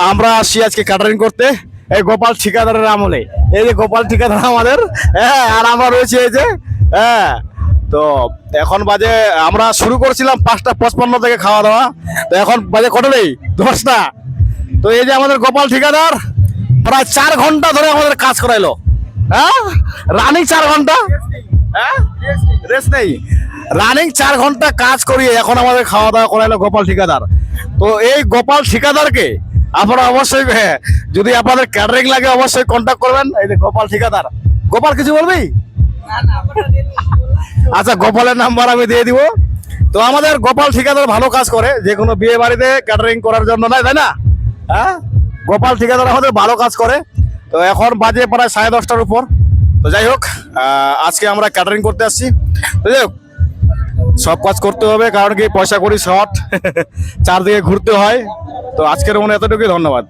আমরা আসছি আজকে ক্যাটারিং করতে এই গোপাল ঠিকাদারের আমলে। এই যে গোপাল ঠিকাদার আমাদের, হ্যাঁ, আর আমরা রয়েছি এই যে, হ্যাঁ। তো এখন বাজে, আমরা শুরু করেছিলাম 5:55 থেকে খাওয়া দাওয়া, তো এখন বাজে কটা নেই, 10টা। তো এই যে আমাদের গোপাল ঠিকাদার প্রায় 4 ঘন্টা ধরে আমাদের কাজ করাইলো, হ্যাঁ, রানিং 4 ঘন্টা, হ্যাঁ, রেস্ট নেই, রানিং 4 ঘন্টা কাজ করিয়ে এখন আমাদের খাওয়া দাওয়া করাইলো গোপাল ঠিকাদার। তো এই গোপাল ঠিকাদারকে আপনারা অবশ্যই, হ্যাঁ, যদি আপনাদের ক্যাটারিং লাগে অবশ্যই কন্ট্যাক্ট করবেন। এই যে গোপাল ঠিকাদার। গোপাল কিছু বলবি? আচ্ছা, গোপালের নাম্বার আমি দিয়ে দিব। তো আমাদের গোপাল ঠিকাদার ভালো কাজ করে, যে কোনো বিয়ে বাড়িতে ক্যাটারিং করার জন্য, নাই তাই না? হ্যাঁ, গোপাল ঠিকাদার আমাদের ভালো কাজ করে। তো এখন বাজে প্রায় 10:30টার উপর। তো যাই হোক, আজকে আমরা ক্যাটারিং করতে আসছি। তো যাই হোক, সব কাজ করতে হবে, কারণ কি পয়সা করি শর্ট, চারদিকে ঘুরতে হয়। তো আজকের মনে এতটুকুই, ধন্যবাদ।